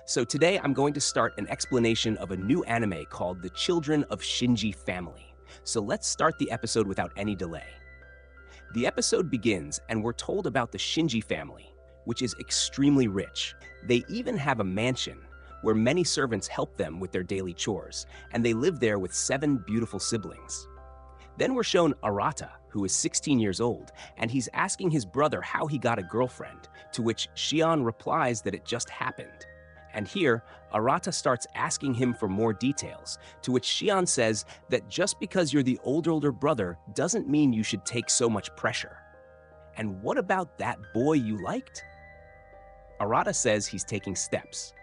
So today I'm going to start an explanation of a new anime called The Children of Shinji Family. So let's start the episode without any delay. The episode begins and we're told about the Shinji family, which is extremely rich. They even have a mansion where many servants help them with their daily chores, and they live there with 7 beautiful siblings. Then we're shown Arata, who is 16 years old, and he's asking his brother how he got a girlfriend, to which Shion replies that it just happened. And here, Arata starts asking him for more details, to which Shion says that just because you're the older brother doesn't mean you should take so much pressure. And what about that boy you liked? Arata says he's taking steps.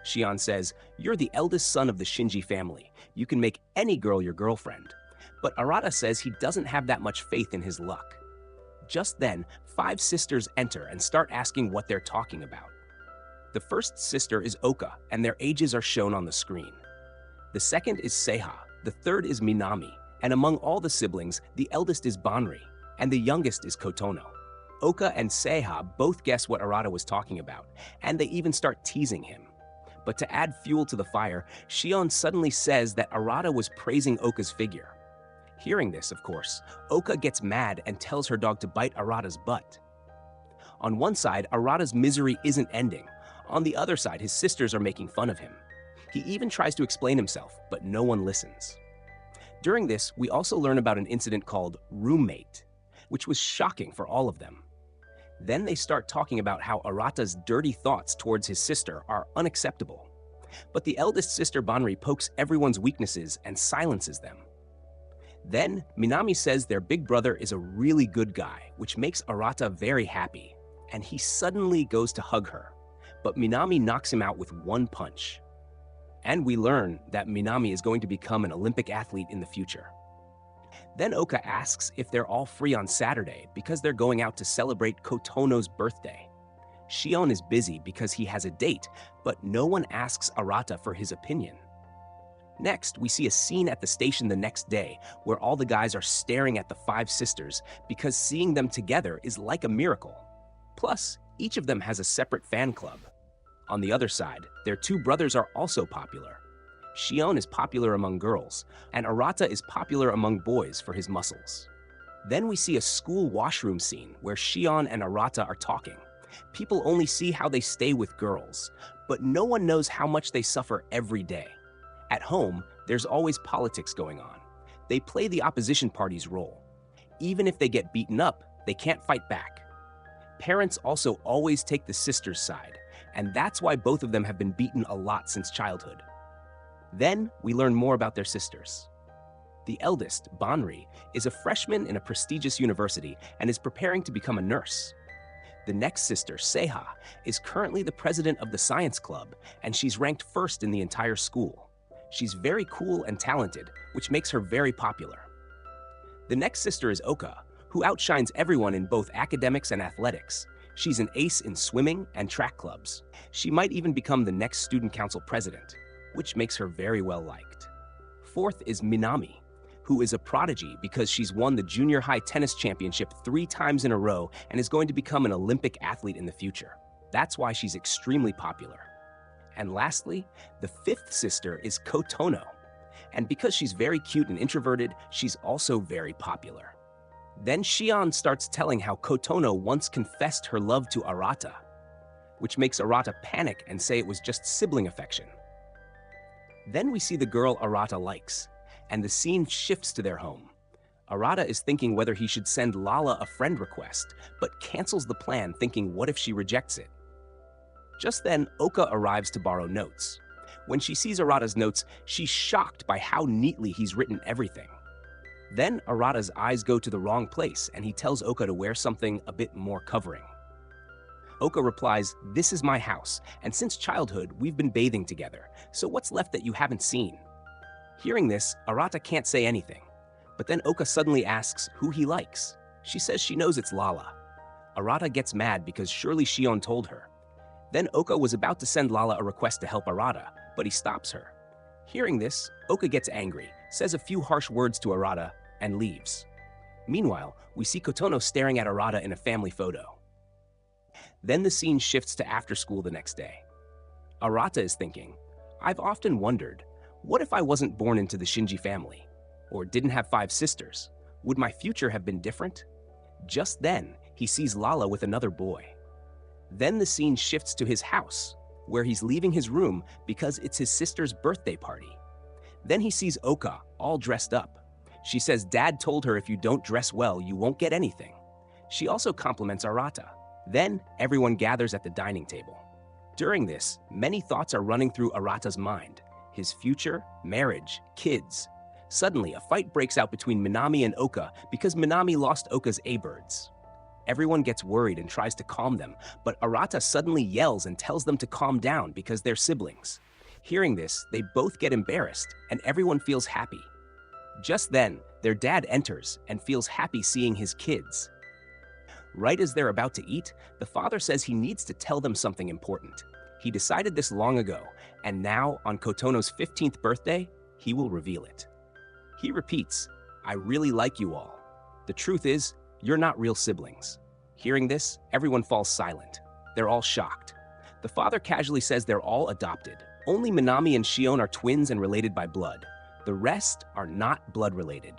Shion says, "You're the eldest son of the Shinji family. You can make any girl your girlfriend." But Arata says he doesn't have that much faith in his luck. Just then, 5 sisters enter and start asking what they're talking about. The first sister is Oka, and their ages are shown on the screen. The second is Seiha, the third is Minami, and among all the siblings, the eldest is Banri, and the youngest is Kotono. Oka and Seiha both guess what Arata was talking about, and they even start teasing him. But to add fuel to the fire, Shion suddenly says that Arata was praising Oka's figure. Hearing this, of course, Oka gets mad and tells her dog to bite Arata's butt. On one side, Arata's misery isn't ending. On the other side, his sisters are making fun of him. He even tries to explain himself, but no one listens. During this, we also learn about an incident called roommate, which was shocking for all of them. Then they start talking about how Arata's dirty thoughts towards his sister are unacceptable. But the eldest sister Banri pokes everyone's weaknesses and silences them. Then, Minami says their big brother is a really good guy, which makes Arata very happy, and he suddenly goes to hug her. But Minami knocks him out with one punch. And we learn that Minami is going to become an Olympic athlete in the future. Then Oka asks if they're all free on Saturday because they're going out to celebrate Kotono's birthday. Shion is busy because he has a date, but no one asks Arata for his opinion. Next, we see a scene at the station the next day where all the guys are staring at the 5 sisters because seeing them together is like a miracle. Plus, each of them has a separate fan club. On the other side, their 2 brothers are also popular. Shion is popular among girls, and Arata is popular among boys for his muscles. Then we see a school washroom scene where Shion and Arata are talking. People only see how they stay with girls, but no one knows how much they suffer every day. At home, there's always politics going on. They play the opposition party's role. Even if they get beaten up, they can't fight back. Parents also always take the sisters' side, and that's why both of them have been beaten a lot since childhood. Then, we learn more about their sisters. The eldest, Banri, is a freshman in a prestigious university and is preparing to become a nurse. The next sister, Seiha, is currently the president of the science club, and she's ranked first in the entire school. She's very cool and talented, which makes her very popular. The next sister is Oka, who outshines everyone in both academics and athletics. She's an ace in swimming and track clubs. She might even become the next student council president, which makes her very well liked. Fourth is Minami, who is a prodigy because she's won the junior high tennis championship 3 times in a row and is going to become an Olympic athlete in the future. That's why she's extremely popular. And lastly, the 5th sister is Kotono. And because she's very cute and introverted, she's also very popular. Then Shion starts telling how Kotono once confessed her love to Arata, which makes Arata panic and say it was just sibling affection. Then we see the girl Arata likes, and the scene shifts to their home. Arata is thinking whether he should send Lala a friend request, but cancels the plan thinking what if she rejects it. Just then, Oka arrives to borrow notes. When she sees Arata's notes, she's shocked by how neatly he's written everything. Then Arata's eyes go to the wrong place and he tells Oka to wear something a bit more covering. Oka replies, "This is my house, and since childhood, we've been bathing together, so what's left that you haven't seen?" Hearing this, Arata can't say anything, but then Oka suddenly asks who he likes. She says she knows it's Lala. Arata gets mad because surely Shion told her. Then Oka was about to send Lala a request to help Arata, but he stops her. Hearing this, Oka gets angry, says a few harsh words to Arata, and leaves. Meanwhile, we see Kotono staring at Arata in a family photo. Then the scene shifts to after school the next day. Arata is thinking, I've often wondered, what if I wasn't born into the Shinji family? Or didn't have 5 sisters? Would my future have been different? Just then, he sees Lala with another boy. Then the scene shifts to his house, where he's leaving his room because it's his sister's birthday party. Then he sees Oka, all dressed up. She says Dad told her if you don't dress well, you won't get anything. She also compliments Arata. Then everyone gathers at the dining table. During this, many thoughts are running through Arata's mind. His future, marriage, kids. Suddenly, a fight breaks out between Minami and Oka because Minami lost Oka's A-birds. Everyone gets worried and tries to calm them, but Arata suddenly yells and tells them to calm down because they're siblings. Hearing this, they both get embarrassed and everyone feels happy. Just then, their dad enters and feels happy seeing his kids. Right as they're about to eat, the father says he needs to tell them something important. He decided this long ago, and now, on Kotono's 15th birthday, he will reveal it. He repeats, I really like you all. The truth is, you're not real siblings. Hearing this, everyone falls silent. They're all shocked. The father casually says they're all adopted. Only Minami and Shion are twins and related by blood. The rest are not blood related.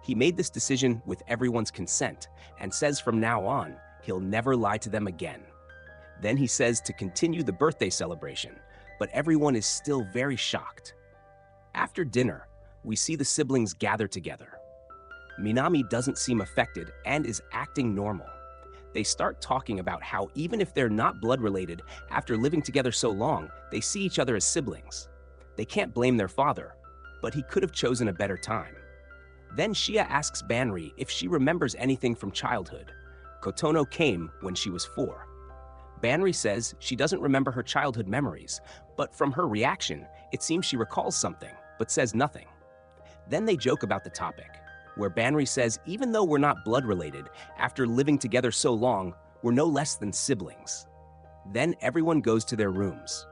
He made this decision with everyone's consent and says from now on, he'll never lie to them again. Then he says to continue the birthday celebration, but everyone is still very shocked. After dinner, we see the siblings gather together. Minami doesn't seem affected and is acting normal. They start talking about how even if they're not blood related, after living together so long, they see each other as siblings. They can't blame their father, but he could have chosen a better time. Then Shia asks Banri if she remembers anything from childhood. Kotono came when she was 4. Banri says she doesn't remember her childhood memories, but from her reaction, it seems she recalls something, but says nothing. Then they joke about the topic, where Banri says even though we're not blood related, after living together so long, we're no less than siblings. Then everyone goes to their rooms.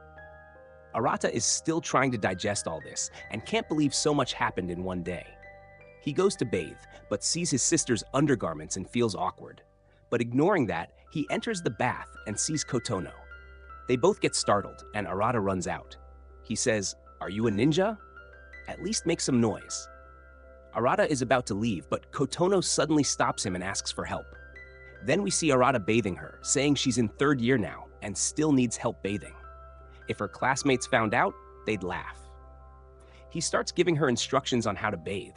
Arata is still trying to digest all this and can't believe so much happened in one day. He goes to bathe, but sees his sister's undergarments and feels awkward. But ignoring that, he enters the bath and sees Kotono. They both get startled, and Arata runs out. He says, "Are you a ninja? At least make some noise." Arata is about to leave, but Kotono suddenly stops him and asks for help. Then we see Arata bathing her, saying she's in 3rd year now and still needs help bathing. If her classmates found out, they'd laugh. He starts giving her instructions on how to bathe,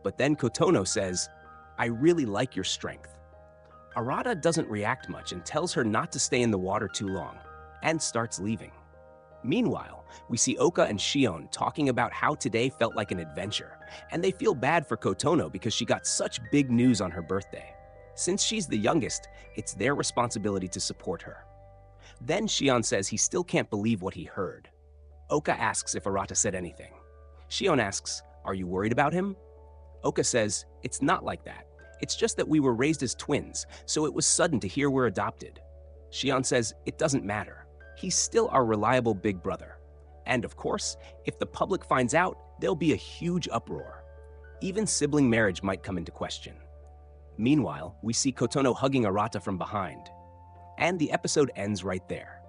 but then Kotono says, "I really like your strength." Arata doesn't react much and tells her not to stay in the water too long, and starts leaving. Meanwhile, we see Oka and Shion talking about how today felt like an adventure, and they feel bad for Kotono because she got such big news on her birthday. Since she's the youngest, it's their responsibility to support her. Then Shion says he still can't believe what he heard. Oka asks if Arata said anything. Shion asks, "Are you worried about him?" Oka says, "It's not like that. It's just that we were raised as twins, so it was sudden to hear we're adopted." Shion says, "It doesn't matter. He's still our reliable big brother. And of course, if the public finds out, there'll be a huge uproar. Even sibling marriage might come into question." Meanwhile, we see Kotono hugging Arata from behind. And the episode ends right there.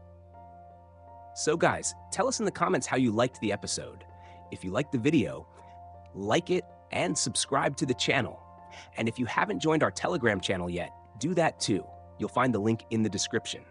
So guys, tell us in the comments how you liked the episode. If you liked the video, like it and subscribe to the channel. And if you haven't joined our Telegram channel yet, do that too. You'll find the link in the description.